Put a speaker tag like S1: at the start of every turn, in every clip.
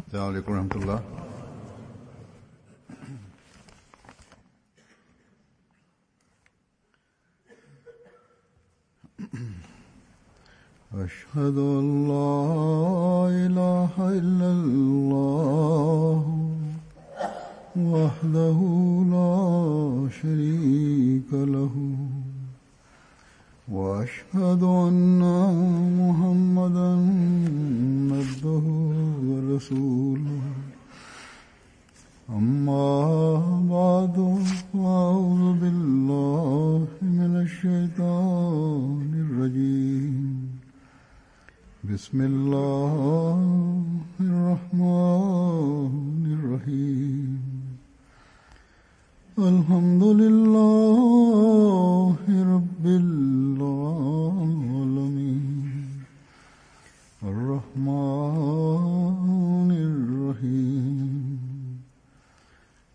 S1: Assalamu alaikum warahmatullah. أشهد أن لا إله إلا الله وحده لا شريك له وأشهد أن محمدا عبده ورسوله أما بعد فأعوذ بالله من الشيطان الرجيم بسم الله الرحمن الرحيم الحمد لله رب العالمين الرحمن الرحيم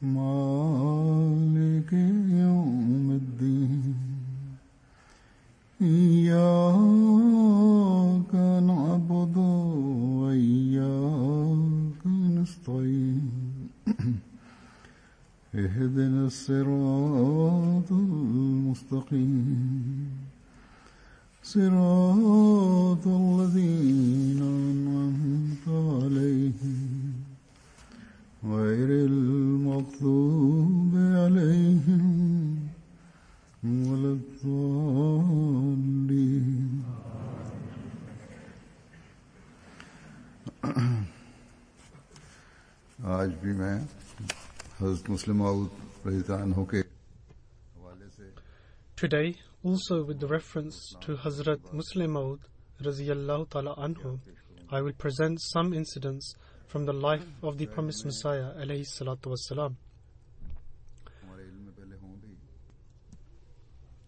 S1: مالك يوم الدين إياك نعبد وإياك نستعين اهدنا الصراط المستقيم صراط الذين أنعمت عليهم غير المغضوب عليهم ولا الضالين. आज भी मैं हज़रत मुस्लिम मऊद रज़ियल्लाहु अन्हु के हवाले से
S2: Today, also with the reference to Hazrat Muslim Maud Raziyallahu Ta'ala Anhu, I will present some incidents from the life of the promised Messiah alayhi salatu wassalam.
S1: हमारे इल्म में पहले हों भी,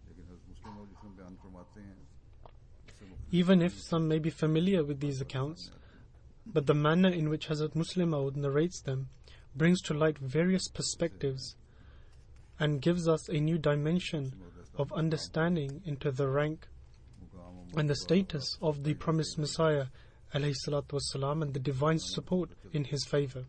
S1: लेकिन हज़रत मुस्लिम मऊद जिसमें बयान फरमाते हैं
S2: Even if some may be familiar with these accounts, but the manner in which Hazrat Muslim Maud narrates them brings to light various perspectives and gives us a new dimension of understanding into the rank and the status of the promised Messiah alayhi salatu wassalam and the divine support in his favor.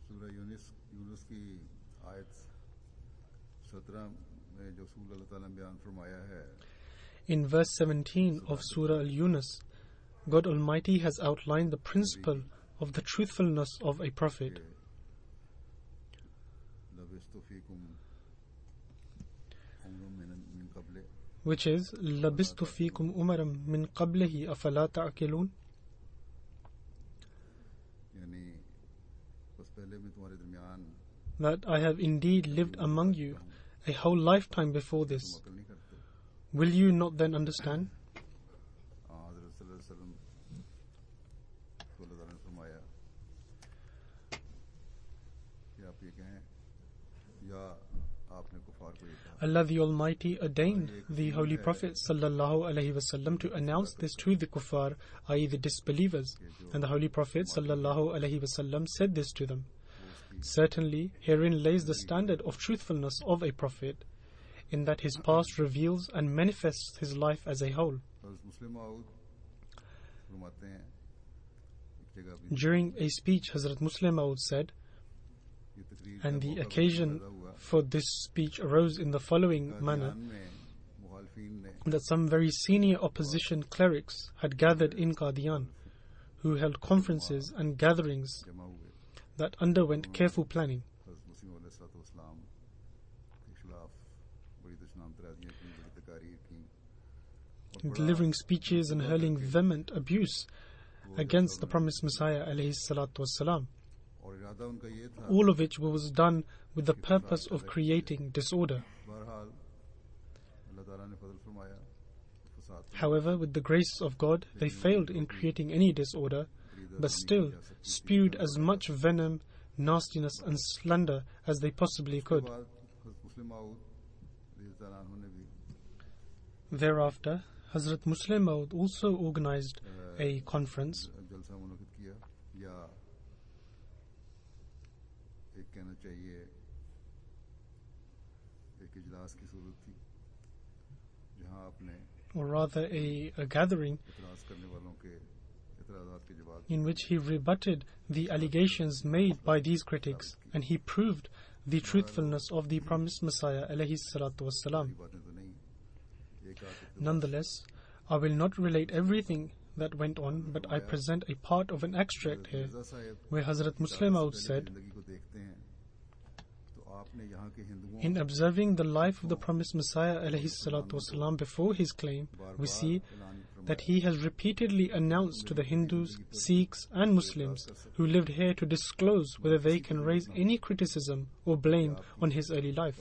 S1: सूरह यूनुस की आयत 17 में जो सूल अल्लाह ताला ने बयान फरमाया है,
S2: In verse 17 of Surah Al-Yunus, God Almighty has outlined the principle of the truthfulness of a prophet,
S1: लबिस्तु फीकुम उमरुम मिन क़ब्ल,
S2: which is لَبِسْتُ فِيكُمْ أُمَرًا مِنْ قَبْلِهِ أَفَلَا تَعْقِلُونَ,
S1: यानी बस पहले मैं तुम्हारे दरमियान
S2: that I have indeed lived among you a whole lifetime before this.
S1: अकल नहीं करते.
S2: Will you not then understand?
S1: हज़रत सल्लल्लाहु अलैहि वसल्लम को अल्लाह ताला ने फरमाया कि आप ये कहें या आपने कुफार को ये कहा.
S2: Allah the Almighty ordained the Holy Prophet sallallahu alaihi wasallam to announce this to the kuffar, i.e. the disbelievers, and the Holy Prophet sallallahu alaihi wasallam said this to them. Certainly, herein lays the standard of truthfulness of a prophet, in that his past reveals and manifests his life as a whole.
S1: हज़रत मुस्लिम मऊद फरमाते हैं एक जगह अपनी
S2: During a speech, Hazrat Muslim Maud said,
S1: ये तकरीर
S2: and
S1: का
S2: the
S1: मौका
S2: occasion
S1: पैदा हुआ
S2: for this speech arose in the following manner,
S1: Iran में मुखालफीन ने
S2: that some very senior opposition clerics had gathered in Qadian, who held conferences and gatherings
S1: जमा हुए
S2: that underwent careful planning,
S1: हज़रत मसीह अलैहिस्सलाम के खिलाफ बड़ी दुश्मन तराजियां की, बड़ी तकारीर की और बड़ा
S2: delivering speeches and hurling vehement abuse against the promised Messiah alayhi salatu wassalam,
S1: और इरादा उनका ये था.
S2: all of which was done with the purpose of creating disorder.
S1: बहरहाल अल्लाह ताला ने फजल फरमाया, फसाद
S2: However, with the grace of God, they failed in creating any disorder, but still spewed as much venom, nastiness and slander as they possibly could.
S1: बाद हज़रत मुस्लिम मऊद रज़ियल्लाहु अन्हु ने भी
S2: Thereafter, Hazrat Muslim Maud also organized a conference
S1: जलसा मुनक़िद किया, या एक कहना चाहिए एक इजलास की सूरत थी. जहां आपने
S2: or rather a gathering
S1: इतराज करने वालों के इतराजात के जवाब
S2: in which he rebutted the allegations made by these critics, and he proved the truthfulness of the promised Messiah alayhi salatu wassalam.
S1: बातें तो नहीं एक आध
S2: Nonetheless, I will not relate everything that went on, but I present a part of an extract here
S1: Mirza साहब
S2: where Hazrat Muslim Maud said,
S1: जिंदगी को देखते हैं तो आपने यहाँ के हिंदुओं
S2: in observing the life of the promised Messiah alayhi salatu wasalam before his claim, we see that he has repeatedly announced to the Hindus, Sikhs and Muslims who lived here to disclose whether they can raise any criticism or blame on his early life.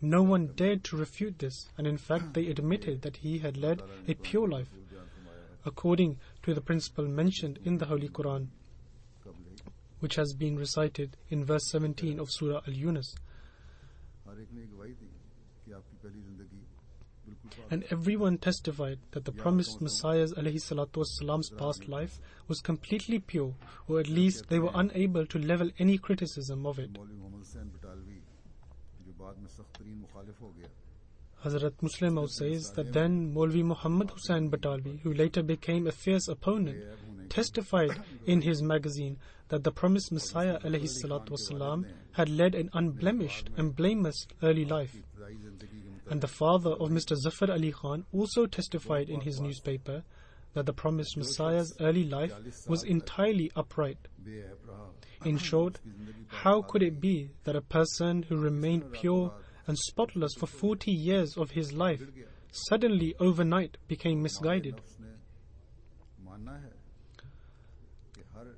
S2: No one dared to refute this, and in fact they admitted that he had led a pure life, according to the principle mentioned in the Holy Quran, which has been recited in verse 17 of Surah Al-Yunus.
S1: हर एक ने गवाही दी कि आपकी पहली जिंदगी बिल्कुल पाक
S2: And everyone testified that the promised Messiah's alayhi salatu wassalam's past life was completely pure, or at least they were unable to level any criticism of it.
S1: मौलवी मोहम्मद हुसैन बटालवी जो बाद में सख्त तरीन मुखालिफ हो गया
S2: Hazrat Muslim Maud says that then Maulvi Muhammad Hussain Batalvi, who later became a fierce opponent, testified in his magazine that the promised Messiah alayhi salatu wasalam had led an unblemished and blameless early life.
S1: इब्तदाई जिंदगी के
S2: And the father of Mr. Zafar Ali Khan also testified in his newspaper that the promised Messiah's early life was entirely upright.
S1: बेऐब रहा
S2: In short, how could it be that a person who remained pure and spotless for 40 years of his life suddenly overnight became misguided?
S1: उसने मानना है कि हर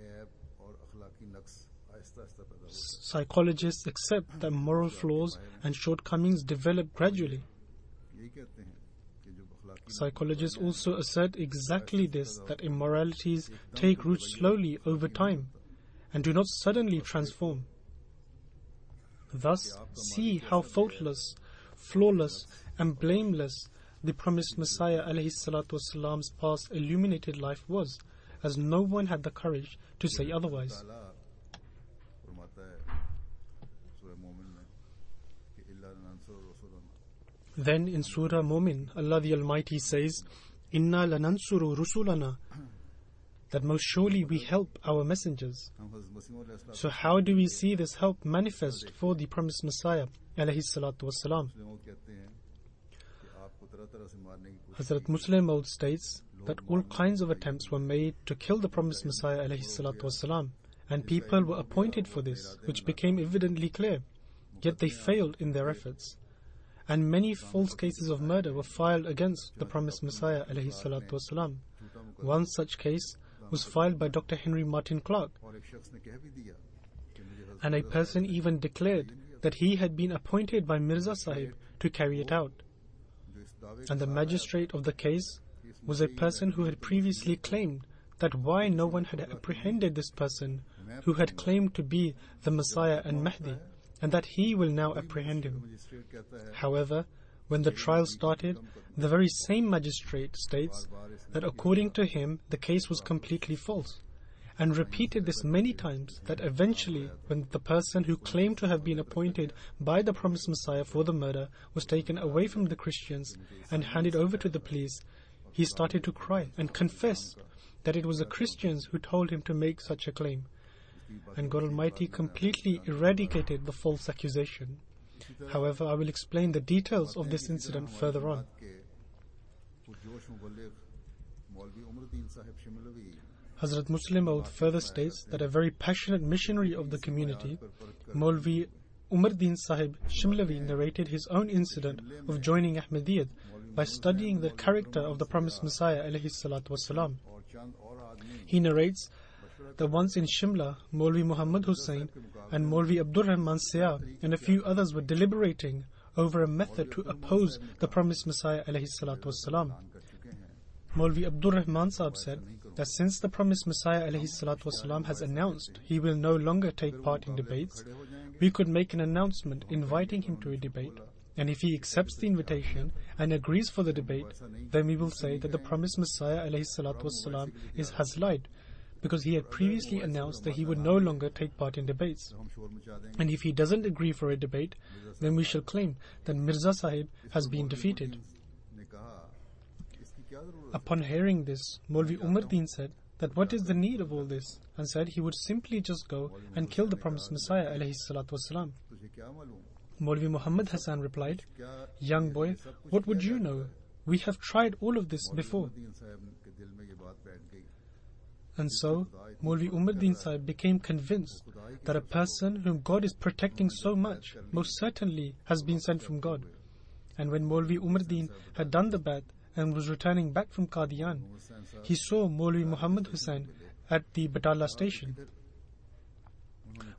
S1: ऐब और अखलाकी नक्स आहिस्ता आहिस्ता पैदा होता है
S2: Psychologists accept that moral flaws and shortcomings develop gradually.
S1: यही कहते हैं कि जो अखलाकी
S2: Psychologists also assert exactly this, that immoralities take root slowly over time and do not suddenly transform. Thus, see how faultless, flawless and blameless the promised Messiah alayhi salatu wasalam's past illuminated life was, as no one had the courage to say otherwise.
S1: ताला फरमाता है सूरह मोमिन में कि इल्ला नंसुर रसूलना
S2: Then in Surah Mu'min, Allah the Almighty says, Inna lanansuru rusulana, that most surely we help our messengers.
S1: हम हज़रत मसीह अलैहि
S2: So how do we see this help manifest for the promised Messiah alayhi salatu wasalam?
S1: सलाम कहते हैं कि आपको तरह तरह से मारने की कोशिश
S2: Hazrat Muslim Maud states that all kinds of attempts were made to kill the promised Messiah alayhi salatu wasalam, and people were appointed for this, which became evidently clear, yet they failed in their efforts. And many false cases of murder were filed against the promised Messiah alayhi salatu wasalam. One such case was filed by Dr. Henry Martin Clark,
S1: और एक शख्स ने कह भी दिया कि मुझे हज़रत
S2: and a person even declared that he had been appointed by Mirza Sahib to carry it out.
S1: जो इस दावे
S2: And the magistrate of the case was a person who had previously claimed that why no one had apprehended this person who had claimed to be the Messiah and Mahdi, and that he will now apprehend him.
S1: Magistrate कहता है
S2: However, when the trial started, the very same magistrate states that according to him the case was completely false, and repeated this many times, that eventually when the person who claimed to have been appointed by the promised Messiah for the murder was taken away from the Christians and handed over to the police, he started to cry and confess that it was the Christians who told him to make such a claim, and God Almighty completely eradicated the false accusation. However, I will explain the details of this incident further on.
S1: पुरजोश मुबल्लिग मौलवी उमरुद्दीन Sahib शिमलवी
S2: Hazrat Muslim Maud further states that a very passionate missionary of the community, Maulvi Umarddin Sahib Shimlavi, narrated his own incident of joining Ahmadiyyat by studying the character of the promised Messiah alayhi salatu wasalam.
S1: और चंद और आदमी
S2: He narrates that once in Shimla, Maulvi Muhammad Hussain and Maulvi Abdur Rahman Siyah and a few others were deliberating over a method to oppose the promised Messiah alayhi salatu wasalam.
S1: कर चुके हैं
S2: Maulvi Abdur Rahman Sahib said that since the promised Messiah alayhi salatu wasalam has announced he will no longer take part in debates, we could make an announcement inviting him to a debate. And if he accepts the invitation and agrees for the debate, then we will say that the promised Messiah alayhi salatu wasalam has lied, because he had previously announced that he would no longer take part in debates.
S1: हम शोर मचा देंगे
S2: And if he doesn't agree for a debate, then we shall claim that Mirza Sahib has been defeated.
S1: ने कहा इसकी क्या जरूरत
S2: Upon hearing this, Maulvi Umaruddin said that what is the need of all this, and said he would simply just go and kill the promised Messiah alayhi salatu wasalam.
S1: तुझे क्या मालूम
S2: Maulvi Muhammad Hassan replied,
S1: क्या
S2: "Young boy, what would you know? We have tried all of this before."
S1: Umardeen साहब के दिल में ये बात बैठ गई
S2: And so, Maulvi Umaruddin Sahib became convinced that a person whom God is protecting so much most certainly has been sent from God. And when Maulvi Umaruddin had done the bath and was returning back from Qadian, he saw Maulvi Muhammad Hussain at the Batala station.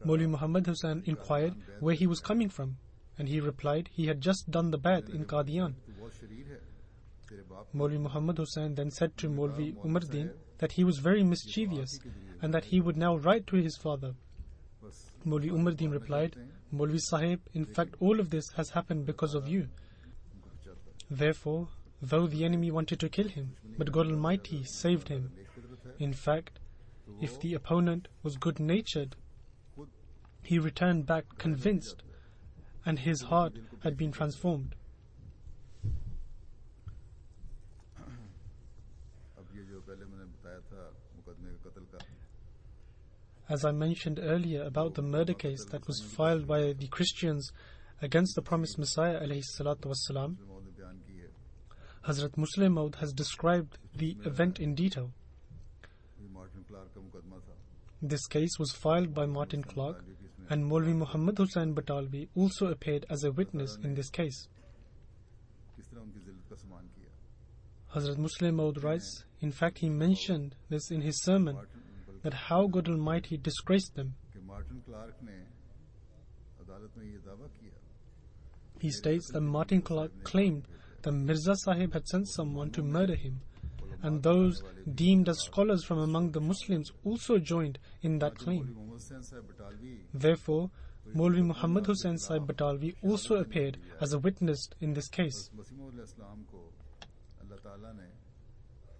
S2: Maulvi Muhammad Hussain inquired where he was coming from, and he replied he had just done the bath in Qadian.
S1: तू बहुत शरीर है तेरे बाप
S2: Maulvi Muhammad Hussain then said to Maulvi Umaruddin that he was very mischievous and that he would now write to his father.
S1: बस
S2: Maulvi Umaruddin replied, "Maulvi Sahib, in fact all of this has happened because of you.
S1: उनको बचाता
S2: Therefore, though the enemy wanted to kill him, but God Almighty saved him.
S1: नेक फितरत है
S2: In fact, if the opponent was good-natured, he returned back convinced and his heart had been transformed."
S1: अब ये जो पहले मैंने बताया था मुकदमे के कत्ल का
S2: As I mentioned earlier about the murder case that was filed by the Christians against the promised Messiah alayhi salatu wassalam,
S1: मौत ने बयान की है
S2: Hazrat Muslim Maud has described the event in detail.
S1: ये मार्टिन क्लार्क का मुकदमा था
S2: This case was filed by Martin Clark, and Maulvi Muhammad Hussain Batalvi also appeared as a witness in this case.
S1: किस तरह उनकी जिल्लत का सम्मान किया
S2: Hazrat Muslim Maud writes, in fact he mentioned this in his sermon, that how God Almighty disgraced them.
S1: कि Martin Clark ने अदालत में ये दावा किया
S2: He states that Martin Clark claimed that Mirza Sahib had sent someone to murder him, and those deemed as scholars from among the Muslims also joined in that claim.
S1: Mohammad Hussain साहब Batalvi
S2: Therefore, Maulvi Muhammad Hussain Sahib Batalvi also appeared as a witness in this case.
S1: मसीह इस्लाम को अल्लाह ताला ने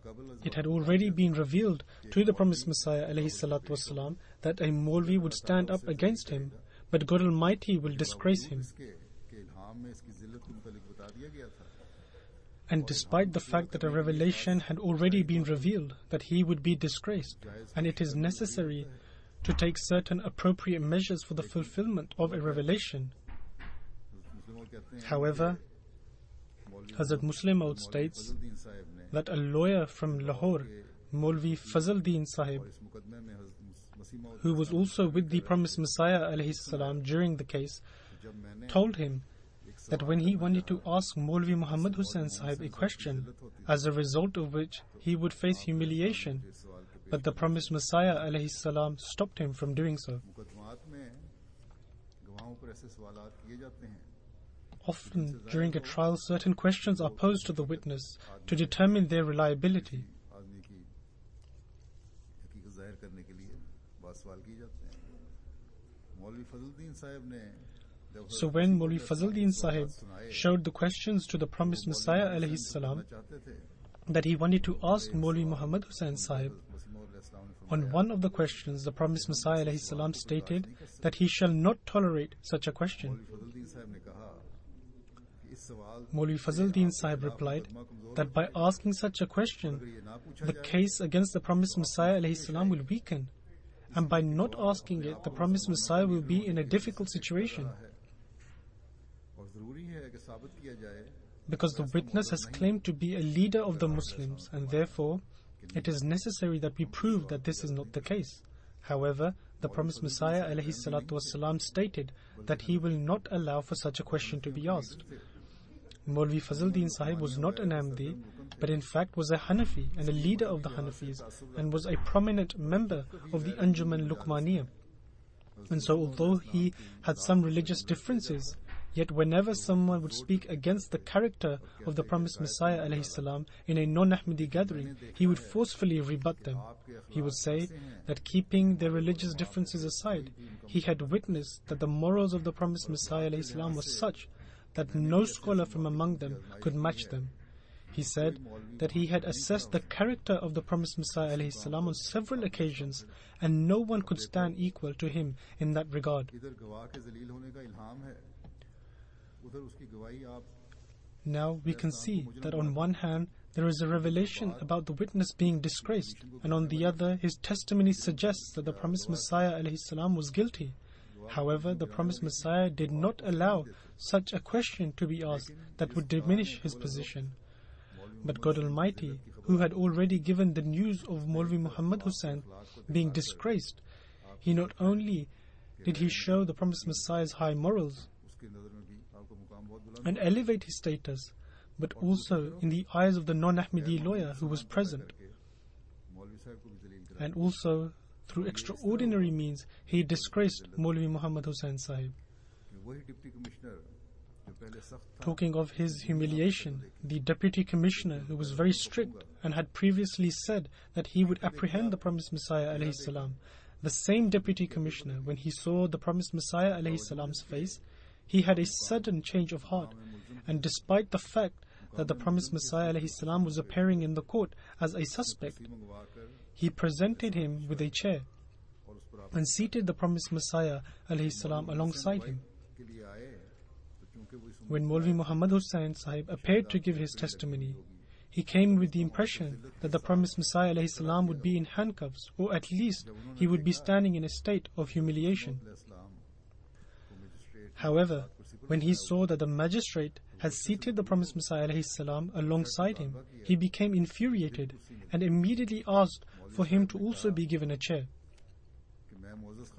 S1: कबल
S2: It had already been revealed to the promised Messiah alayhi salatu wasalam that a Maulvi would stand up against him, but God Almighty will disgrace him.
S1: इसके कि इल्हाम में इसकी जिल्लत के मुतालिक बता दिया गया था
S2: And despite the fact that a revelation had already been revealed that he would be disgraced, and it is necessary to take certain appropriate measures for the fulfillment of a revelation.
S1: मुस्लिमों कहते हैं
S2: However, Hazrat Muslim Maud states
S1: Fazluddin साहब ने
S2: that a lawyer from Lahore, Maulvi Fazluddin Sahib,
S1: इस मुकदमे में मसीह मौद
S2: who was also with the promised Messiah alayhi salam during the case,
S1: जब मैंने
S2: told him that when he wanted to ask Maulvi Muhammad Hussain Sahib a question, as a result of which he would face humiliation,
S1: इस सवाल के
S2: but the promised Messiah alayhi salam stopped him from doing so.
S1: मुकदमात में गवाहों पर ऐसे सवालात किए जाते हैं
S2: Often during a trial, certain questions are posed to the witness to determine their reliability.
S1: आदमी की हकीकत जाहिर करने के लिए बात सवाल किए जाते हैं मौलवी फजलुद्दीन साहब ने जब
S2: So when Maulvi Fazluddin Sahib showed the questions to the promised Messiah alayhi salam
S1: चाहते थे
S2: that he wanted to ask Maulvi Muhammad Hussain Sahib,
S1: मसीह मौद अलैहिस्सलाम ने
S2: on one of the questions the promised Messiah alayhi salam stated that he shall not tolerate such a question.
S1: मौलवी फजलुद्दीन साहब ने कहा कि इस सवाल
S2: Maulvi Fazluddin Sahib replied that by asking such a question,
S1: अगर ये ना पूछा
S2: the case against the promised Messiah alayhi salam will weaken, and by not asking it, the promised Messiah will be in a difficult situation,
S1: और जरूरी है कि साबित किया जाए
S2: because the witness has claimed to be a leader of the Muslims, and therefore it is necessary that we prove that this is not the case. However, the promised Messiah alayhi salatu wasalam stated that he will not allow for such a question to be asked. Maulvi Fazluddin Sahib was not an Ahmadi, but in fact was a Hanafi and a leader of the Hanafis, and was a prominent member of the Anjuman Luqmaniyah. And so although he had some religious differences, yet whenever someone would speak against the character of the promised Messiah alayhi salam in a non-Ahmadi gathering, he would forcefully rebut them. He would say that keeping their religious differences aside, he had witnessed that the morals of the promised Messiah alayhi salam was such that no scholar from among them could match them. He said that he had assessed the character of the promised Messiah alayhi salam on several occasions, and no one could stand equal to him in that regard. Now we can see that on one hand there is a revelation about the witness being disgraced, and on the other his testimony suggests that the promised Messiah alayhi salam was guilty. However, the promised Messiah did not allow such a question to be asked that would diminish his position. But God Almighty, who had already given the news of Maulvi Muhammad Hussain being disgraced, He not only did He show the promised Messiah's high morals and elevate his status, but also in the eyes of the non-Ahmadi lawyer who was present. And also, through extraordinary means, he disgraced Maulvi Muhammad Hussain Sahib. Talking of his humiliation, the Deputy Commissioner, who was very strict and had previously said that he would apprehend the promised Messiah alayhi salam, the same Deputy Commissioner, when he saw the promised Messiah alayhi salam's face, he had a sudden change of heart, and despite the fact that the promised Messiah alayhi salam was appearing in the court as a suspect, he presented him with a chair and seated the promised Messiah alayhi salam alongside him. When Maulvi Muhammad Hussain Sahib appeared to give his testimony, he came with the impression that the promised Messiah alayhi salam would be in handcuffs, or at least he would be standing in a state of humiliation. However, when he saw that the magistrate had seated the promised Messiah alayhi salam alongside him, he became infuriated and immediately asked for him to also be given a chair.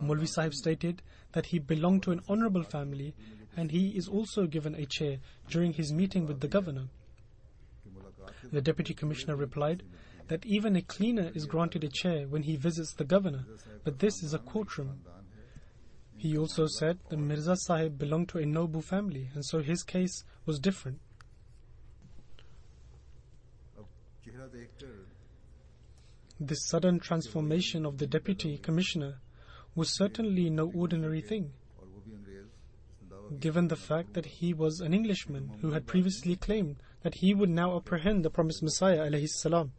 S2: Maulvi Sahib stated that he belonged to an honorable family and he is also given a chair during his meeting with the governor. The Deputy Commissioner replied that even a cleaner is granted a chair when he visits the governor, but this is a courtroom. He also said that Mirza Sahib belonged to a noble family, and so his case was different. This sudden transformation of the Deputy Commissioner was certainly no ordinary thing, given the fact that he was an Englishman who had previously claimed that he would now apprehend the promised Messiah alayhi salam.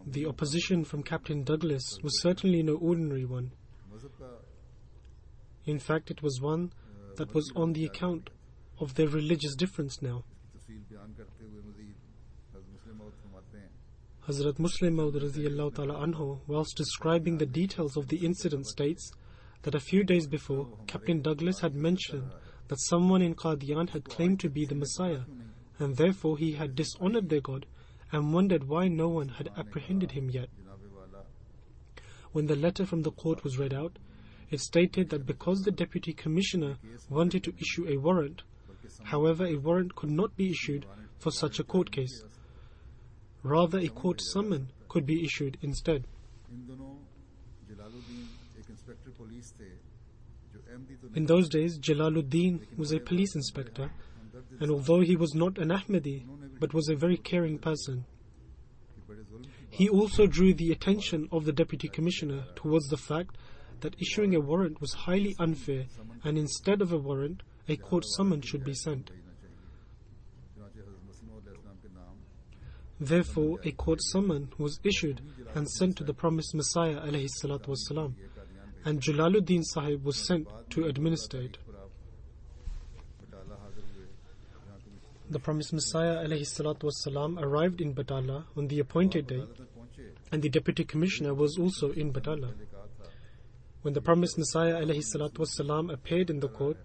S2: The opposition from Captain Douglas was certainly no ordinary one. In fact, it was one that was on the account of their religious difference now. Hazrat Muslim Maud radiyallahu ta'ala anhu, whilst describing the details of the incident, states that a few days before, Captain Douglas had mentioned that someone in Qadian had claimed to be the Messiah, and therefore he had dishonored their God and wondered why no one had apprehended him yet. When the letter from the court was read out, it stated that because the Deputy Commissioner wanted to issue a warrant, however, a warrant could not be issued for such a court case. Rather, a court summon could be issued instead. In those days, Jalaluddin was a police inspector, and although he was not an Ahmadi, but was a very caring person, he also drew the attention of the Deputy Commissioner towards the fact that issuing a warrant was highly unfair, and instead of a warrant, a court summon should be sent. Therefore, a court summon was issued and sent to the promised Messiah alayhi salatu wassalam, and Jalaluddin Sahib was sent to administer it. The promised Messiah alayhi salatu wassalam arrived in Batala on the appointed day, and the Deputy Commissioner was also in Batala. When the promised Messiah alayhi salatu wassalam appeared in the court,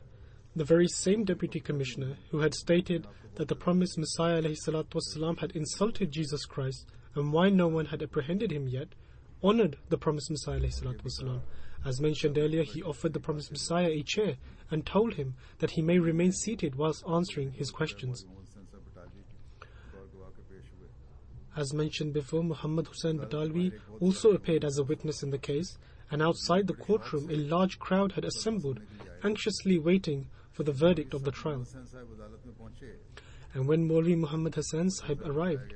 S2: the very same Deputy Commissioner who had stated that the promised Messiah alayhi salatu wassalam had insulted Jesus Christ and why no one had apprehended him yet, honored the promised Messiah alayhi salatu wassalam. As mentioned earlier, he offered the promised Messiah a chair and told him that he may remain seated whilst answering his questions. As mentioned before, Muhammad Hussain Batalvi also appeared as a witness in the case, and outside the courtroom a large crowd had assembled, anxiously waiting for the verdict of the trial. And when Maulvi Muhammad Hussain Sahib arrived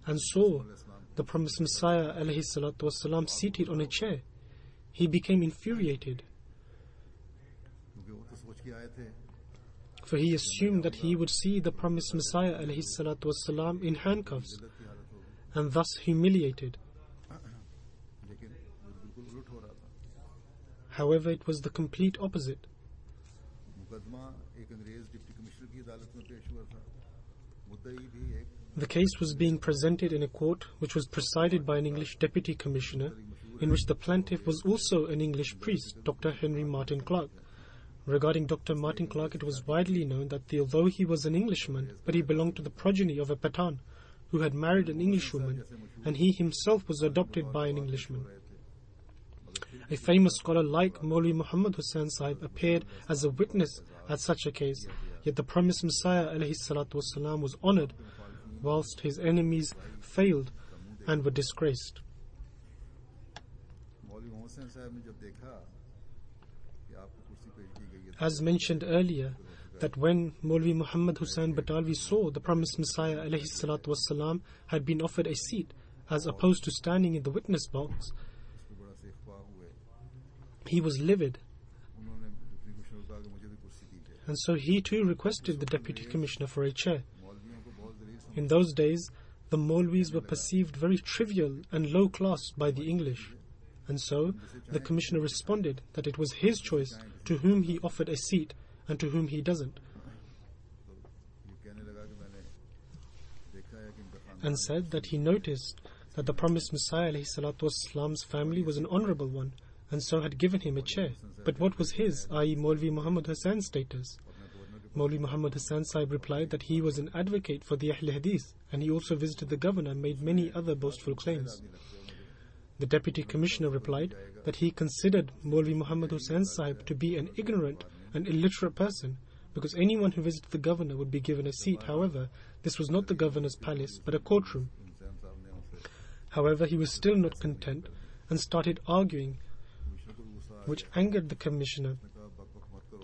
S2: and saw the promised Messiah alayhi salatu wassalam seated on a chair, he became infuriated. for he assumed that he would see the promised Messiah ﷺ in handcuffs and thus humiliated. However, it was the complete opposite. The case was being presented in a court which was presided by an English deputy commissioner, in which the plaintiff was also an English priest, Dr. Henry Martin Clark. Regarding Dr. Martin Clark, it was widely known that although he was an Englishman, but he belonged to the progeny of a Pathan who had married an Englishwoman, and he himself was adopted by an Englishman. A famous scholar like Maulvi Muhammad Hussain Sahib appeared as a witness at such a case, yet the promised Messiah ﷺ was honoured, whilst his enemies failed and were disgraced. As mentioned earlier, that when Maulvi Muhammad Hussain Batalvi saw the promised Messiah ﷺ had been offered a seat as opposed to standing in the witness box, he was livid, and so he too requested the deputy commissioner for a chair. In those days, the Maulvis were perceived very trivial and low class by the English, and so the commissioner responded that it was his choice to whom he offered a seat and to whom he doesn't, and said that he noticed that the promised Messiah ﷺ's family was an honourable one, and so had given him a chair. But what was his, i.e. Maulvi Muhammad Hussain's status? Maulvi Muhammad Hussain Sahib replied that he was an advocate for the Ahl Hadith, and he also visited the governor and made many other boastful claims. The deputy commissioner replied that he considered Maulvi Muhammad Hussain Sahib to be an ignorant and illiterate person, because anyone who visited the governor would be given a seat. However, this was not the governor's palace, but a courtroom. However, he was still not content and started arguing, which angered the commissioner,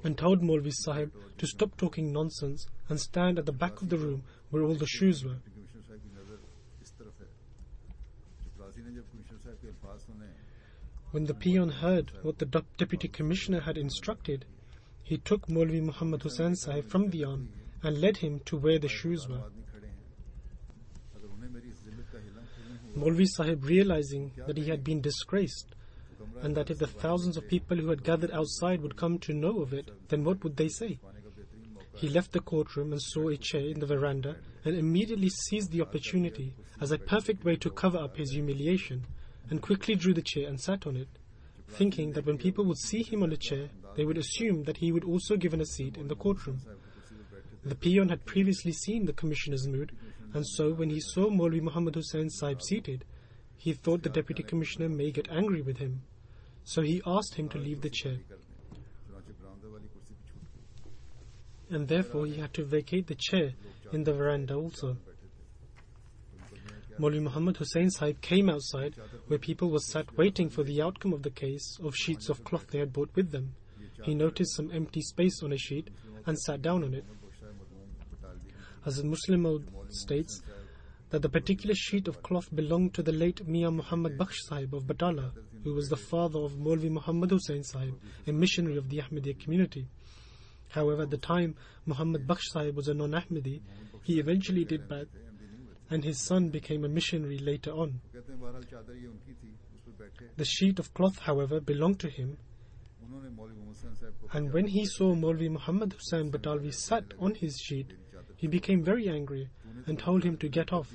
S2: and told Maulvi Sahib to stop talking nonsense and stand at the back of the room where all the shoes were. When the peon heard what the deputy commissioner had instructed, he took Maulvi Muhammad Hussain Sahib from the arm and led him to where the shoes were. Maulvi Sahib, realizing that he had been disgraced, and that if the thousands of people who had gathered outside would come to know of it, then what would they say? He left the courtroom and saw a chair in the veranda and immediately seized the opportunity as a perfect way to cover up his humiliation, and quickly drew the chair and sat on it, thinking that when people would see him on a chair, they would assume that he would also be given a seat in the courtroom. The peon had previously seen the commissioner's mood, and so when he saw Maulvi Muhammad Hussain Sahib seated, he thought the deputy commissioner may get angry with him. So he asked him to leave the chair, and therefore he had to vacate the chair in the veranda also. Maulvi Muhammad Hussain Sahib came outside, where people were sat waiting for the outcome of the case of sheets of cloth they had brought with them. He noticed some empty space on a sheet and sat down on it. Hazrat Muslim Maud states that the particular sheet of cloth belonged to the late Mian Muhammad Bakhsh Sahib of Batala, who was the father of Maulvi Muhammad Hussain Sahib, a missionary of the Ahmadiyya community. However, at the time Muhammad Bakhsh Sahib was a non-Ahmadi, he eventually did bad, and his son became a missionary later on. The sheet of cloth, however, belonged to him, and when he saw Maulvi Muhammad Hussain Batalvi sat on his sheet, he became very angry and told him to get off,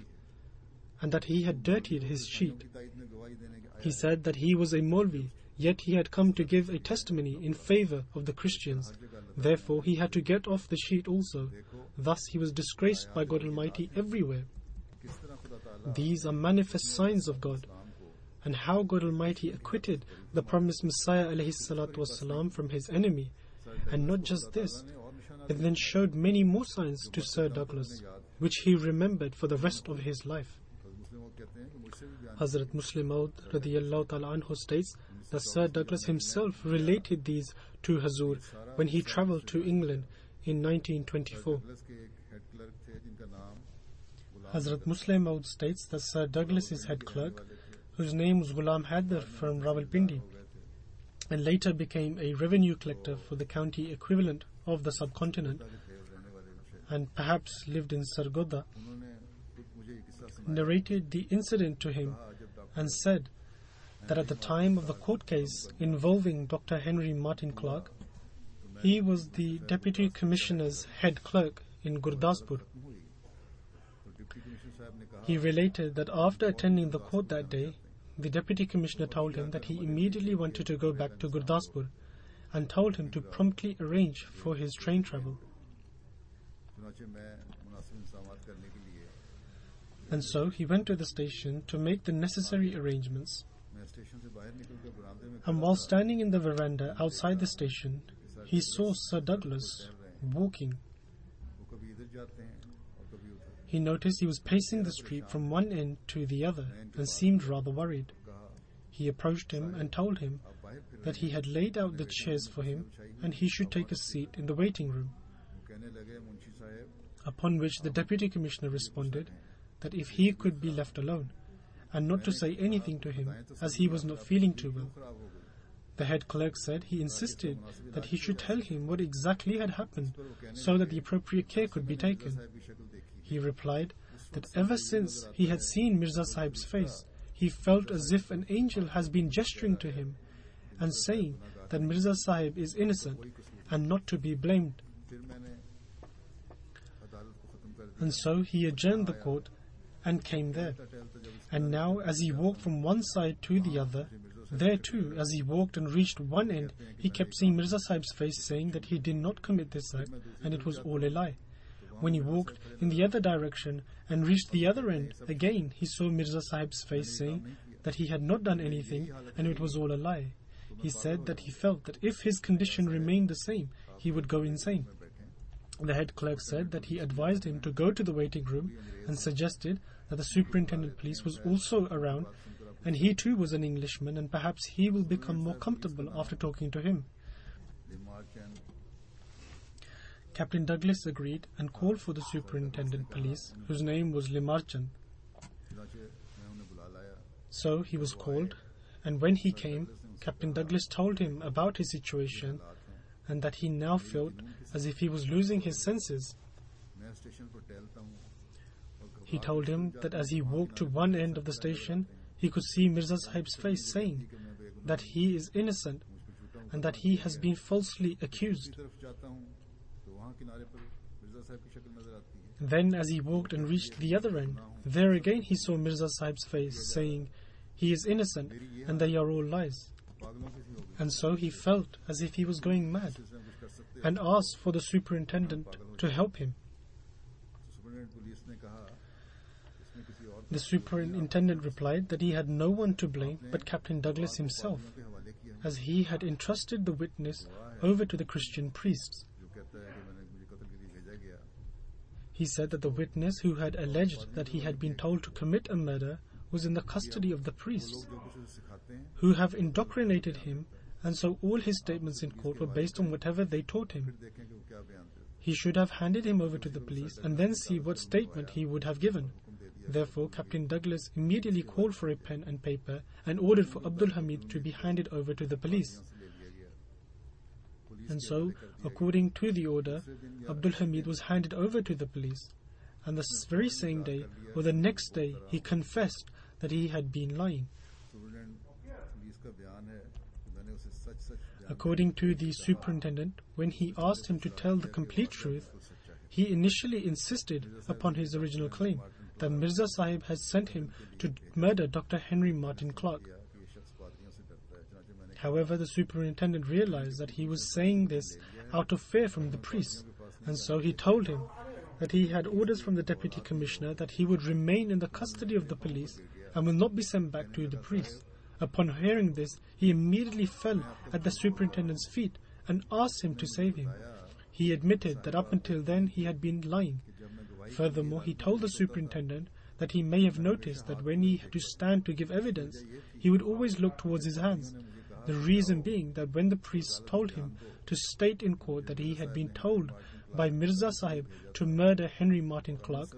S2: and that he had dirtied his sheet. He said that he was a Maulvi, yet he had come to give a testimony in favor of the Christians. Therefore, he had to get off the sheet also. Thus, he was disgraced by God Almighty everywhere. These are manifest signs of God, and how God Almighty acquitted the promised Messiah ﷺ from his enemy. And not just this, but then showed many more signs to Sir Douglas, which he remembered for the rest of his life. Hazrat Muslim Maud radiyallahu ta'ala anhu states that Sir Douglas himself related these to Hazur when he travelled to England in 1924. Hazrat Muslim Maud states that Sir Douglas's head clerk, whose name was Ghulam Haider from Rawalpindi, and later became a revenue collector for the county equivalent of the subcontinent, and perhaps lived in Sargodha,
S1: उन्होंने मुझे ये किस्सा सुनाया,
S2: narrated the incident to him
S1: कहा जब doctor
S2: and said that at the time of the court case involving Dr. Henry Martin Clark, he was the Deputy Commissioner's head clerk in Gurdaspur.
S1: हुई तो deputy commissioner साहब ने कहा
S2: He related that after attending the court that day, the Deputy Commissioner told him that he immediately wanted to go back to Gurdaspur and told him to promptly arrange for his train travel.
S1: चुनाचे मैं मुनासिब इंतजामात करने के लिए
S2: And so he went to the station to make the necessary arrangements.
S1: मैं station से बाहर निकलकर बरामदे में
S2: And while standing in the veranda outside the station, he saw Sir Douglas walking.
S1: वो कभी इधर जाते हैं और कभी उधर,
S2: He noticed he was pacing the street from one end to the other and seemed rather worried.
S1: कहा
S2: He approached him and told him
S1: आप बाहर फिर
S2: that he had laid out the chairs for him and he should take a seat in the waiting room.
S1: वो कहने लगे मुंशी साहब
S2: Upon which the Deputy Commissioner responded that if he could be left alone and not to say anything to him as he was not feeling too well.
S1: खराब हो गई,
S2: The head clerk said he insisted that he should tell him what exactly had happened so that the appropriate care could be taken.
S1: साहब की शक्ल देखी,
S2: He replied that ever since he had seen Mirza Sahib's face, he felt as if an angel has been gesturing to him and saying that Mirza Sahib is innocent and not to be blamed.
S1: फिर मैंने अदालत को खत्म कर दिया,
S2: And so he adjourned the court and came there.
S1: टहलता जब इस
S2: And now, as he walked from one side to the other, there too, as he walked and reached one end, he kept seeing Mirza Sahib's face, saying that he did not commit this act and it was all a lie. When he walked in the other direction and reached the other end, again he saw Mirza Sahib's face, saying that he had not done anything and it was all a lie. He said that he felt that if his condition remained the same, he would go insane. The head clerk said that he advised him to go to the waiting room and suggested that the superintendent police was also around and he too was an Englishman and perhaps he will become more comfortable after talking to him.
S1: Limarchand
S2: Captain Douglas agreed and called for the superintendent police, whose name was Limarchand.
S1: चुनाचे मैं उन्हें बुला लाया,
S2: So he was called, and when he came, Captain Douglas told him about his situation and that he now felt as if he was losing his senses.
S1: मैं station पर टहलता हूँ और
S2: He told him that as he walked to one end of the station, he could see Mirza Sahib's face, saying that he is innocent and that he has been falsely accused.
S1: तरफ जाता हूँ तो वहाँ किनारे पर मिर्जा साहब की शक्ल नजर आती है,
S2: Then as he walked and reached the other end, there again he saw Mirza Sahib's face, saying, he is innocent and they are all lies.
S1: पागलों की सी हो गई,
S2: And so he felt as if he was going mad
S1: इससे हम कुछ कर सकते हैं,
S2: and asked for the superintendent to help him.
S1: तो सुपरिटेंडेंट पुलिस ने कहा इसमें किसी और
S2: The superintendent replied that he had no one to blame but Captain Douglas himself,
S1: के हवाले किया,
S2: as he had entrusted the witness over to the Christian priests.
S1: जो कहता है कि मैंने मुझे कत्ल के लिए भेजा गया,
S2: He said that the witness who had alleged that he had been told to commit a murder was in the custody of the priests,
S1: जो कुछ उसे सिखाते हैं
S2: who have indoctrinated him, and so all his statements in court were based on whatever they taught him.
S1: फिर देखें कि वो क्या बयान देते हैं,
S2: He should have handed him over to the police and then see what statement he would have given. Therefore, Captain Douglas immediately called for a pen and paper and ordered for Abdul Hamid to be handed over to the police.
S1: ले लिया गया, police
S2: And so, according to the order, Abdul Hamid was handed over to the police. And the very same day, or the next day, he confessed that he had been lying.
S1: Superintendent police का बयान है कि मैंने उसे सच सच बयान
S2: According to the superintendent, when he asked him to tell the complete truth, he initially insisted upon his original claim that Mirza Sahib had sent him to murder Dr. Henry Martin Clark.
S1: किया कि ये शख्स पादरियों से डरता है, चुनाचे मैंने
S2: However, the superintendent realized that he was saying this out of fear from the priests, and so he told him that he had orders from the deputy commissioner that he would remain in the custody of the police and will not be sent back to the priests. Upon hearing this, he immediately fell at the superintendent's feet and asked him to save him. He admitted that up until then he had been lying. Furthermore, he told the superintendent that he may have noticed that when he had to stand to give evidence, he would always look towards his hands. The reason being that when the priests told him to state in court that he had been told by Mirza Sahib to murder Henry Martin Clark,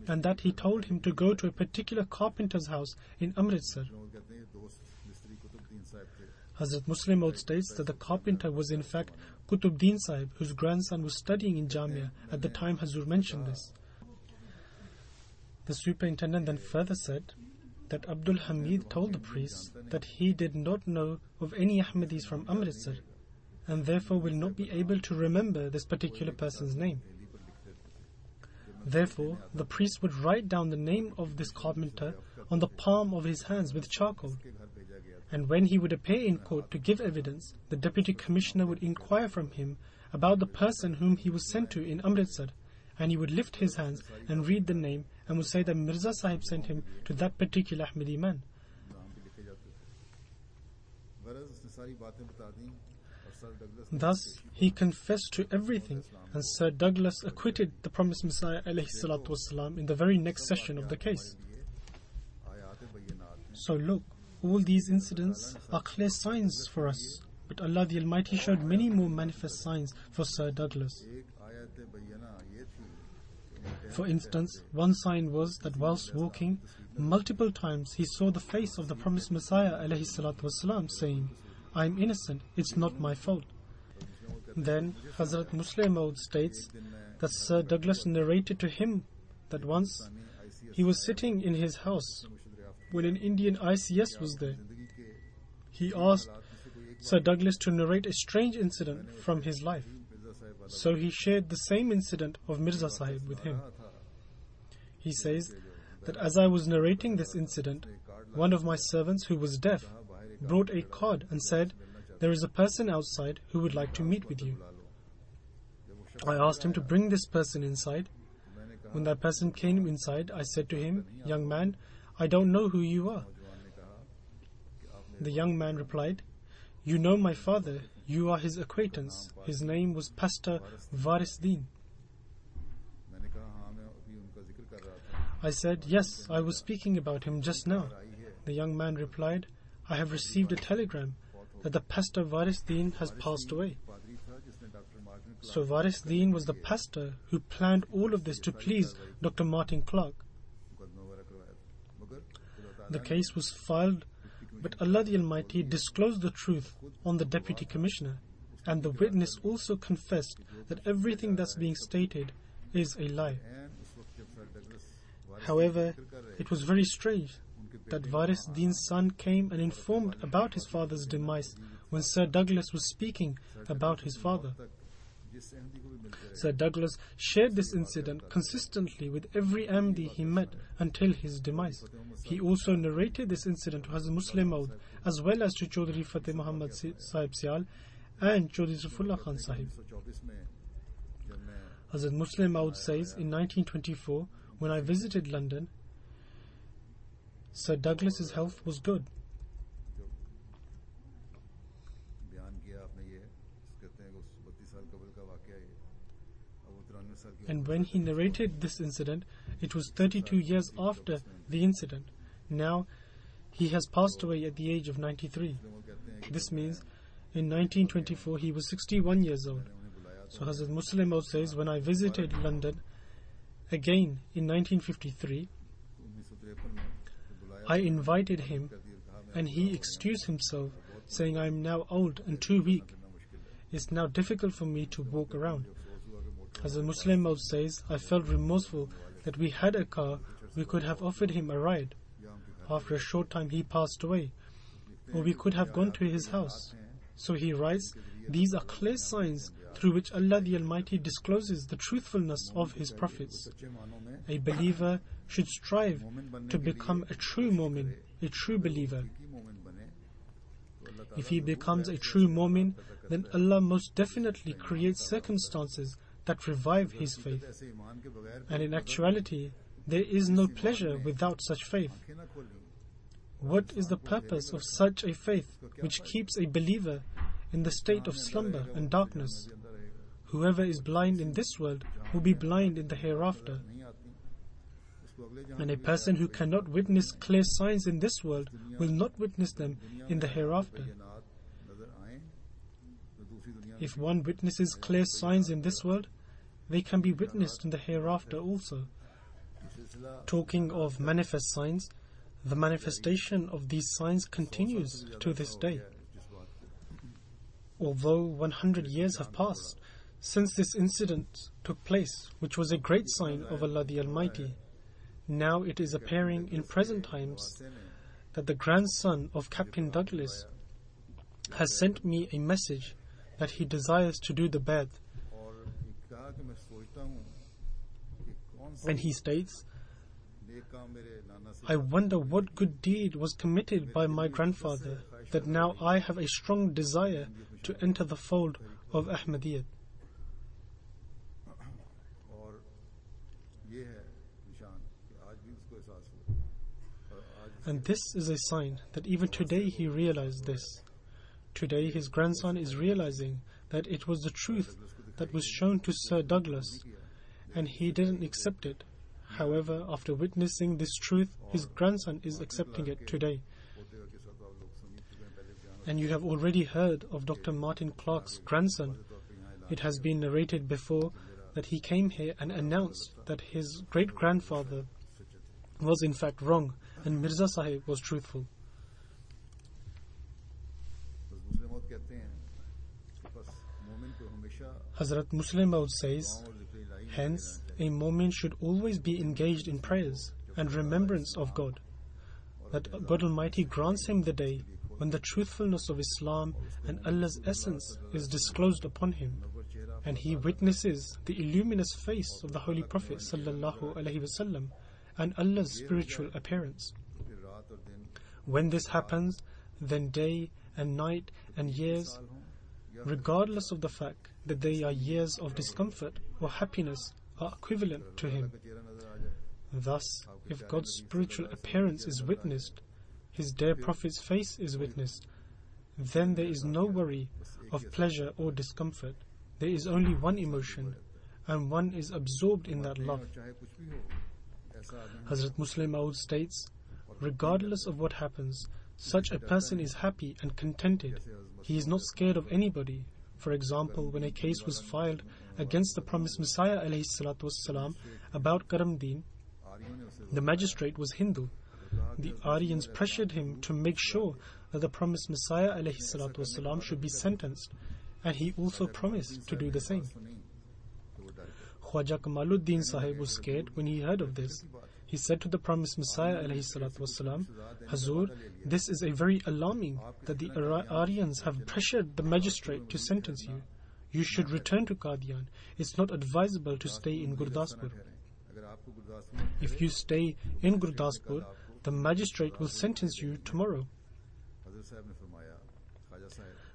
S2: and that he told him to go to a particular carpenter's house in Amritsar.
S1: वो कहते हैं ये दोस्त
S2: Hazrat Muslim Maud states that the carpenter was in fact Qutbuddin Sahib, whose grandson was studying in Jamia at the time Hazur mentioned this. The superintendent then further said that Abdul Hamid told the priest that he did not know of any Ahmadis from Amritsar and therefore will not be able to remember this particular person's name. Therefore, the priest would write down the name of this carpenter on the palm of his hands with charcoal. And when he would appear in court to give evidence, the deputy commissioner would inquire from him about the person whom he was sent to in Amritsar, and he would lift his hands and read the name and would say that Mirza Sahib sent him to that particular Ahmadi man. Thus, he confessed to everything, and Sir Douglas acquitted the promised Messiah ﷺ in the very next session of the case. So look, all these incidents are clear signs for us, but Allah the Almighty showed many more manifest signs for Sir Douglas. For instance, one sign was that whilst walking, multiple times he saw the face of the promised Messiah ﷺ saying, "I am innocent, it's not my fault." Then Hazrat Muslim Maud states that Sir Douglas narrated to him that once he was sitting in his house when an Indian ICS was there. He asked Sir Douglas to narrate a strange incident from his life. So he shared the same incident of Mirza Sahib with him. He says that as I was narrating this incident, one of my servants who was deaf brought a card and said, "There is a person outside who would like to meet with you." I asked him to bring this person inside. When that person came inside, I said to him, "Young man, I don't know who you are." The young man replied, "You know my father, you are his acquaintance. His name was Pastor Varis Deen." I said, "Yes, I was speaking about him just now." The young man replied, "I have received a telegram that the Pastor Varis Deen has passed away." So Varis Deen was the pastor who planned all of this to please Dr. Martin Clark. The case was filed, but Allah the Almighty disclosed the truth on the deputy commissioner, and the witness also confessed that everything that's being stated is a lie. However, it was very strange that Varis Deen's son came and informed about his father's demise when Sir Douglas was speaking about his father. Sir Douglas shared this incident consistently with every Ahmadi he met until his demise. He also narrated this incident to Hazrat Muslim Maud as well as to Chaudhry Fateh Muhammad Sahib Sial and Chaudhry Safullah Khan Sahib. Hazrat Muslim Maud says, in 1924, when I visited London, Sir Douglas's health was good. And when he narrated this incident, it was 32 years after the incident. Now, he has passed away at the age of 93. This means, in 1924, he was 61 years old. So Hazrat Muslim Maud says, when I visited London again in 1953, I invited him and he excused himself, saying, "I am now old and too weak. It's now difficult for me to walk around." As a Muslim Maud says, I felt remorseful that we had a car, we could have offered him a ride. After a short time he passed away, or we could have gone to his house. So he writes, these are clear signs through which Allah the Almighty discloses the truthfulness of His prophets. A believer should strive to become a true mu'min, a true believer. If he becomes a true mu'min, then Allah most definitely creates circumstances that revive his faith. And in actuality, there is no pleasure without such faith. What is the purpose of such a faith which keeps a believer in the state of slumber and darkness? Whoever is blind in this world will be blind in the hereafter. And a person who cannot witness clear signs in this world will not witness them in the hereafter. If one witnesses clear signs in this world, they can be witnessed in the hereafter also. Talking of manifest signs, The manifestation of these signs continues to this day. Although 100 years have passed since this incident took place, which was a great sign of Allah the Almighty, now it is appearing in present times that the grandson of Captain Douglas has sent me a message that he desires to do the Bai'at. And he states, I wonder what good deed was committed by my grandfather that now I have a strong desire to enter the fold of Ahmadiyyat. And this is a sign that even today he realized this. Today his grandson is realizing that it was the truth that was shown to Sir Douglas, and he didn't accept it. However, after witnessing this truth, his grandson is accepting it today. And you have already heard of Dr. Martin Clark's grandson. It has been narrated before that he came here and announced that his great-grandfather was in fact wrong and Mirza Sahib was truthful. Hazrat Muslim Maud says, hence, a mu'min should always be engaged in prayers and remembrance of God, that God Almighty grants him the day when the truthfulness of Islam and Allah's essence is disclosed upon him, and he witnesses the illuminous face of the Holy Prophet sallallahu alaihi wasallam and Allah's spiritual appearance. When this happens, then day and night and years, regardless of the fact that they are years of discomfort or happiness, are equivalent to him. Thus, if God's spiritual appearance is witnessed, His dear Prophet's face is witnessed, then there is no worry of pleasure or discomfort. There is only one emotion, and one is absorbed in that love. Hazrat Muslim Maud states, regardless of what happens, such a person is happy and contented. He is not scared of anybody. For example, when a case was filed against the promised Messiah ﷺ about Karamdeen, the magistrate was Hindu. The Aryans pressured him to make sure that the promised Messiah ﷺ should be sentenced, and he also promised to do the same. Khwaja Kamaluddin Sahib was scared when he heard of this. He said to the promised Messiah ﷺ, Hazur, this is a very alarming that the Aryans have pressured the magistrate to sentence you. You should return to Qadian. It's not advisable to stay in Gurdaspur. If you stay in Gurdaspur, the magistrate will sentence you tomorrow.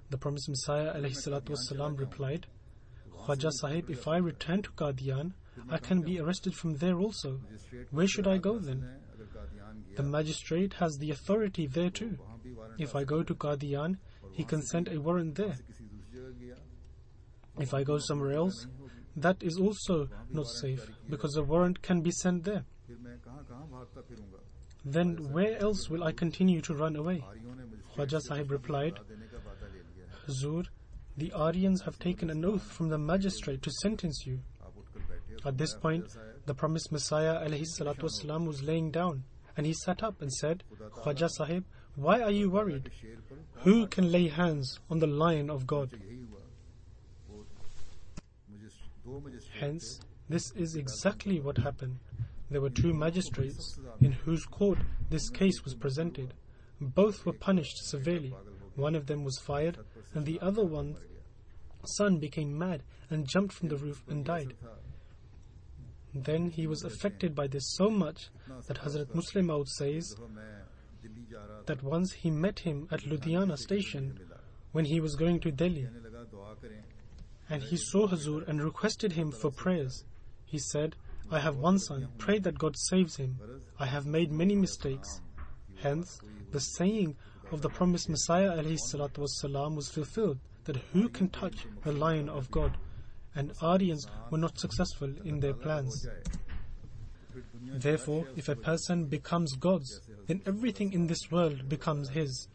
S2: The promised Messiah ﷺ replied, Khwaja Sahib, if I return to Qadian, I can be arrested from there also. Where should I go then? The magistrate has the authority there too. If I go to Qadian, he can send a warrant there. If I go somewhere else, that is also not safe, because a warrant can be sent there. Then where else will I continue to run away? Khwaja Sahib replied, Hazur, the Aryans have taken an oath from the magistrate to sentence you. At this point, the promised Messiah ﷺ was laying down, and he sat up and said, Khwaja Sahib, why are you worried? Who can lay hands on the Lion of God? Hence, this is exactly what happened. There were two magistrates in whose court this case was presented. Both were punished severely. One of them was fired, and the other one's son became mad and jumped from the roof and died. Then he was affected by this so much that Hazrat Muslim Maud says that once he met him at Ludhiana station when he was going to Delhi, and he saw Hazur and requested him for prayers. He said, I have one son, pray that God saves him. I have made many mistakes. Hence, the saying of the promised Messiah ﷺ was fulfilled, that who can touch the Lion of God? And Aryans were not successful in their plans. Therefore, if a person becomes God's, then everything in this world becomes his.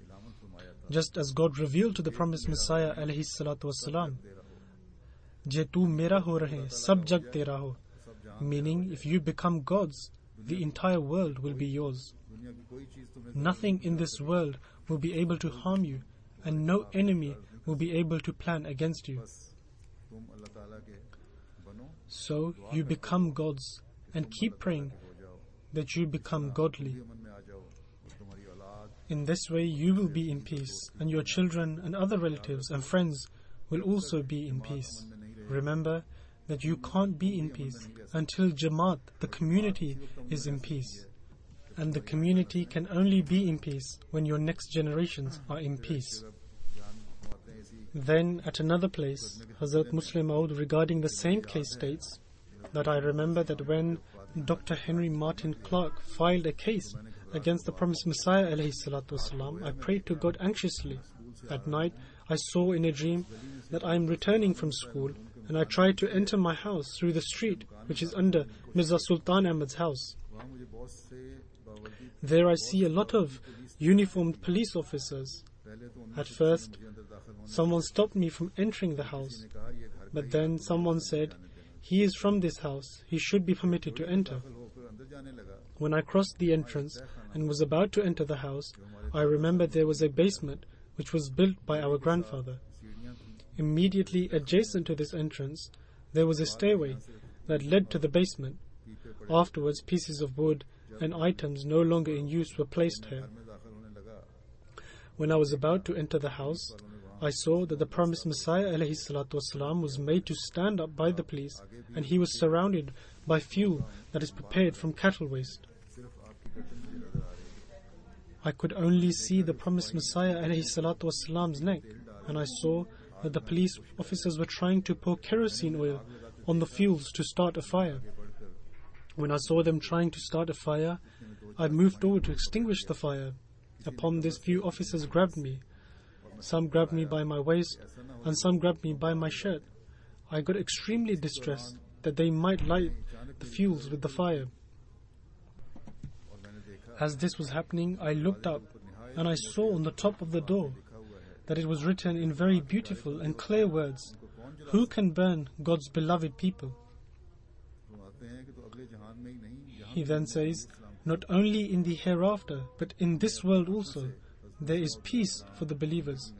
S2: Just as God revealed to the promised Messiah ﷺ, Je tu mera ho rahe, sab jag tera ho. Meaning, if you become God's, the entire world will be yours.
S1: दुनिया की कोई चीज तुम्हें
S2: Nothing in this world will be able to harm you, and no enemy will be able to plan against you.
S1: बस तुम अल्लाह ताला के बनो,
S2: So you become gods, and keep praying
S1: हो जाओ,
S2: that you become godly.
S1: ये मन में आ जाओ, तुम्हारी औलाद
S2: In this way you will be in peace, and your children and other relatives and friends will also be in peace. Remember that you can't be in peace until Jamaat, the community, is in peace. And the community can only be in peace when your next generations are in peace. Then at another place, Hazrat Muslim Maud regarding the same case states that I remember that when Dr. Henry Martin Clark filed a case against the promised Messiah alayhi salatu wasalam, I prayed to God anxiously. At night, I saw in a dream that I am returning from school, and I tried to enter my house through the street which is under Mirza Sultan Ahmad's house.
S1: वहाँ मुझे बहुत से बावर्दी
S2: There I see a lot of uniformed police officers.
S1: पहले तो उन्होंने
S2: At first,
S1: मुझे अंदर दाखिल होने
S2: someone stopped me from entering the house,
S1: ने कहा ये घर
S2: but then someone said, "He is from this house, he should be permitted to enter."
S1: दाखिल होकर अंदर जाने लगा,
S2: When I crossed the entrance and was about to enter the house, I remembered there was a basement which was built by our grandfather.
S1: सीढ़ियाँ थी,
S2: Immediately adjacent to this entrance, there was a stairway that led to the basement.
S1: पीपे पड़े
S2: Afterwards, pieces of wood and items no longer in use were placed here.
S1: घर में दाखिल होने लगा,
S2: When I was about to enter the house, I saw that the promised Messiah alayhi salatu wasalam was made to stand up by the police, and he was surrounded by fuel that is prepared from cattle waste.
S1: सिर्फ आपकी गर्दन मुझे नजर आ रही
S2: I could only see the promised Messiah alayhi salatu wasalam's neck, and I saw that the police officers were trying to pour kerosene oil on the fuels to start a fire. When I saw them trying to start a fire, I moved over to extinguish the fire. Upon this, few officers grabbed me. Some grabbed me by my waist, and some grabbed me by my shirt. I got extremely distressed that they might light the fuels with the fire.
S1: और मैंने देखा
S2: As this was happening, I looked up, and I saw on the top of the door that it was written in very beautiful and clear words, "Who can burn God's beloved people?"
S1: तो आते हैं कि तो अगले जहान में ही नहीं, यहाँ
S2: He then says, "Not only in the hereafter, but in this world also, there is peace for the believers."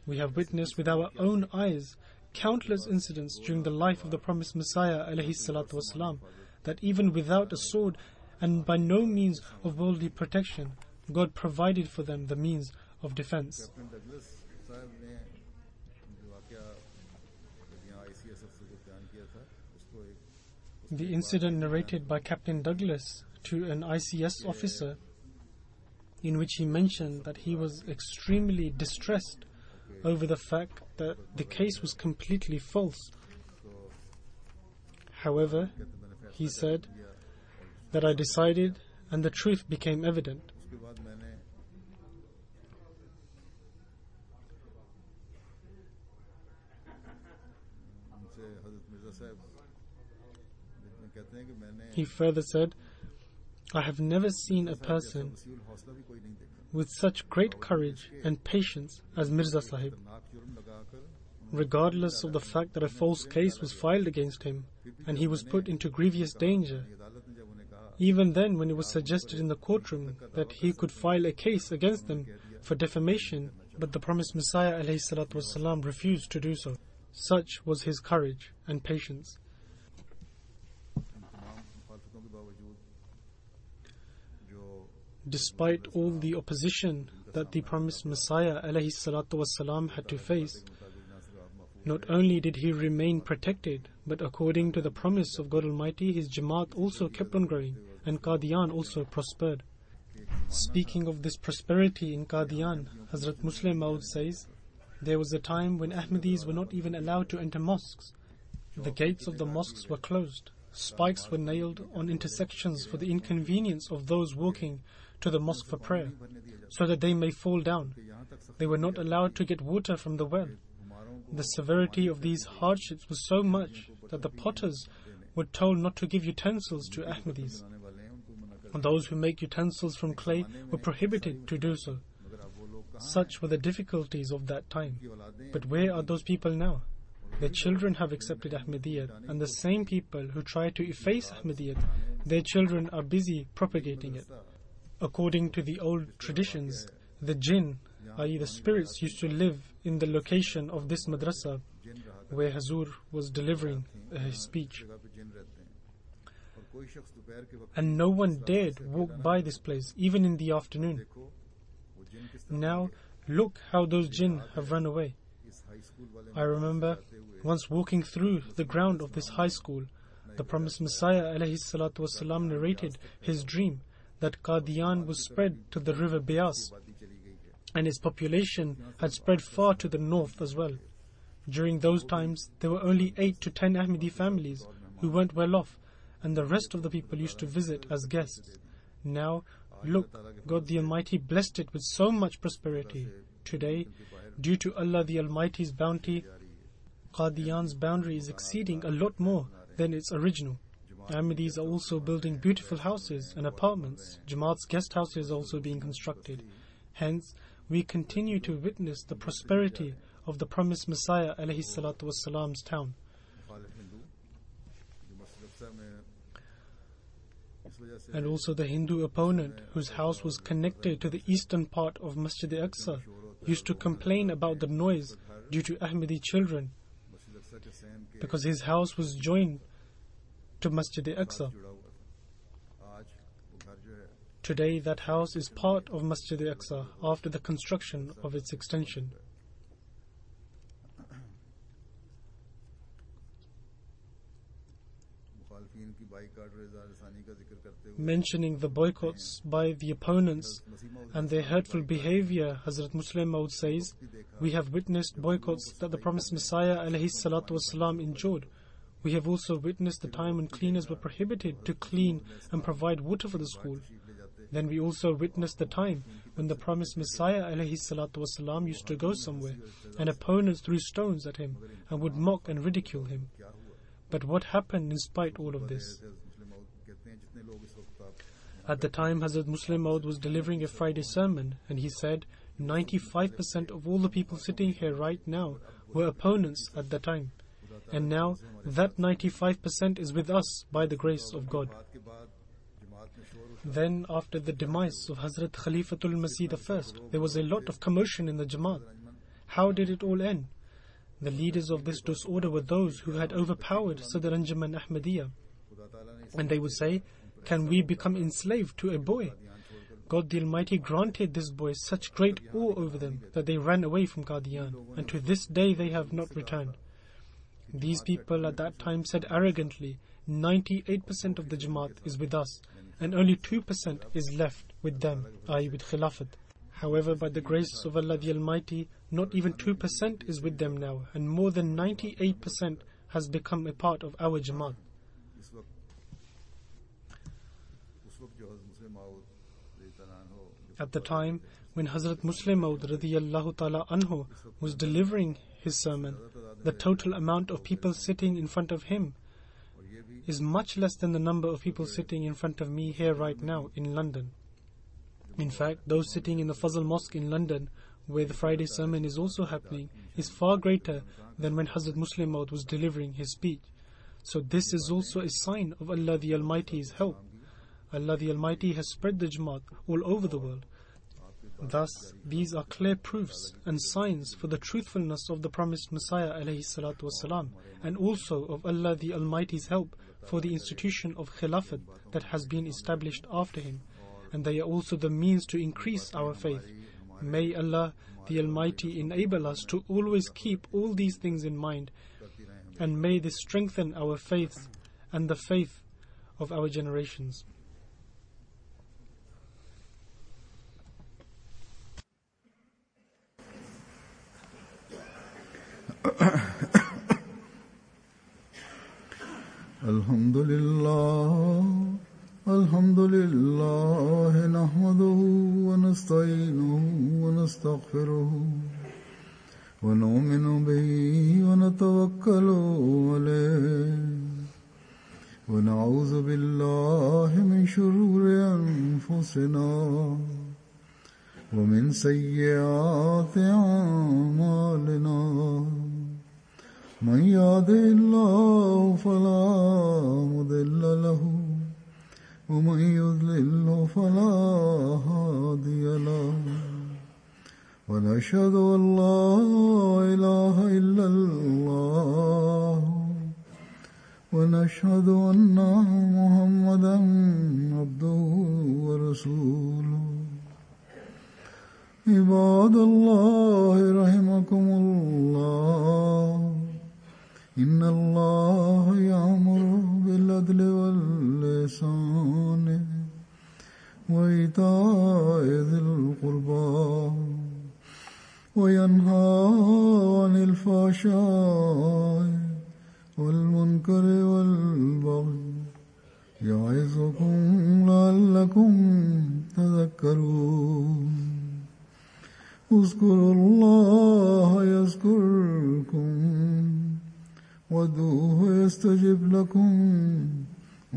S2: We have witnessed with our own eyes countless incidents during the life of the promised Messiah alayhi salatu wasalam, that even without a sword and by no means of worldly protection, God provided for them the means of defense.
S1: Captain Douglas साहब ने जो वाकया यहाँ ICS अफसर को बयान किया था, उसको एक
S2: The incident narrated by Captain Douglas to an ICS officer, in which he mentioned that he was extremely distressed over the fact that the case was completely false. However, he said that I decided and the truth became evident.
S1: उसके बाद मैंने उनसे हजरत मिर्जा साहब कहते हैं कि मैंने
S2: He further said, "I have never seen a person
S1: वसीउल हौसला भी कोई नहीं देखा,
S2: with such great courage and patience as Mirza Sahib.
S1: नाक जुर्म लगाकर
S2: Regardless of the fact that a false case was filed against him and he was put into grievous danger,
S1: अदालत ने जब उन्हें कहा
S2: even then when it was suggested in the courtroom that he could file a case against them for defamation, but the promised Messiah alayhi salatu wasalam refused to do so. Such was his courage and patience.
S1: इन तमाम मुखालफतों के बावजूद जो
S2: Despite all the opposition that the promised Messiah alayhi salatu wasalam had to face, not only did he remain protected, but according to the promise of God Almighty, his Jamaat also kept on growing, and Qadian also prospered. Speaking of this prosperity in Qadian, Hazrat Muslim Maud says, "There was a time when Ahmadis were not even allowed to enter mosques. The gates of the mosques were closed. Spikes were nailed on intersections for the inconvenience of those walking to the mosque for prayer, so that they may fall down. They were not allowed to get water from the well. The severity of these hardships was so much that the potters were told not to give utensils to Ahmadis. And those who make utensils from clay were prohibited to do so. Such were the difficulties of that time. But where are those people now? Their children have accepted Ahmadiyyat, and the same people who try to efface Ahmadiyyat, their children are busy propagating it. According to the old traditions, the jinn, i.e. the spirits, used to live in the location of this madrasa where Hazur was delivering his speech. And no one dared walk by this place, even in the afternoon. Now, look how those jinn have run away. I remember once walking through the ground of this high school, the promised Messiah ﷺ narrated his dream that Qadian was spread to the river Beas, and its population had spread far to the north as well. During those times, there were only 8 to 10 Ahmadi families who weren't well off, and the rest of the people used to visit as guests. Now, look, God the Almighty blessed it with so much prosperity. Today, due to Allah the Almighty's bounty, Qadian's boundary is exceeding a lot more than its original. Ahmadis are also building beautiful houses and apartments. Jamaat's guest houses are also being constructed. Hence, we continue to witness the prosperity of the promised Messiah ﷺ's town. And also the Hindu opponent, whose house was connected to the eastern part of Masjid-e-Aqsa, used to complain about the noise due to Ahmadi children, because his house was joined to Masjid-e-Aqsa. Today, that house is part of Masjid-e-Aqsa after the construction of its extension. Mentioning the boycotts by the opponents and their hurtful behavior, Hazrat Muslim Maud says, we have witnessed boycotts that the promised Messiah ﷺ endured. We have also witnessed the time when cleaners were prohibited to clean and provide water for the school. Then we also witnessed the time when the promised Messiah ﷺ used to go somewhere and opponents threw stones at him and would mock and ridicule him. But what happened in spite all of this? At the time, Hazrat Muslim Maud was delivering a Friday sermon, and he said 95% of all the people sitting here right now were opponents at the time. And now that 95% is with us by the grace of God. Then, after the demise of Hazrat Khalifatul Masih I, there was a lot of commotion in the Jamaat. How did it all end? The leaders of this disorder were those who had overpowered Sadr Anjuman Ahmadiyya. And they would say, can we become enslaved to a boy? God the Almighty granted this boy such great awe over them that they ran away from Qadian, and to this day they have not returned. These people at that time said arrogantly, 98% of the Jamaat is with us, and only 2% is left with them, i.e. with Khilafat. However, by the grace of Allah the Almighty, not even 2% is with them now, and more than 98% has become a part of our Jamaat. At the time when Hazrat Muslim Maud radiyallahu ta'ala anhu was delivering his sermon, the total amount of people sitting in front of him is much less than the number of people sitting in front of me here right now in London. In fact, those sitting in the Fazl Mosque in London, where the Friday sermon is also happening, is far greater than when Hazrat Muslim Maud was delivering his speech. So this is also a sign of Allah the Almighty's help. Allah the Almighty has spread the Jamaat all over the world. Thus, these are clear proofs and signs for the truthfulness of the promised Messiah ﷺ, and also of Allah the Almighty's help for the institution of Khilafat that has been established after him. And they are also the means to increase our faith. May Allah the Almighty enable us to always keep all these things in mind, and may this strengthen our faith and the faith of our generations.
S1: Alhamdulillah, nahmaduhu wa nasta'inuhu wa nastaghfiruhu wa nu'minu bihi wa natawakkalu alayhi wa na'udhu billahi min shururi anfusina wa min sayyiati a'malina. من يهده الله فلا مضل له ومن يضلل فلا ونشهد أن لا إله إلا الله ونشهد أن محمدا عبده ورسوله عباد الله رحمكم الله إن الله يأمر بالعدل والإحسان وإيتاء ذي القربى وينهى عن الفحشاء والمنكر والبغي يعظكم لعلكم تذكرون اذكروا الله يذكركم وادعوه يستجب لكم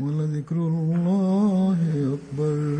S1: ولذكر الله أكبر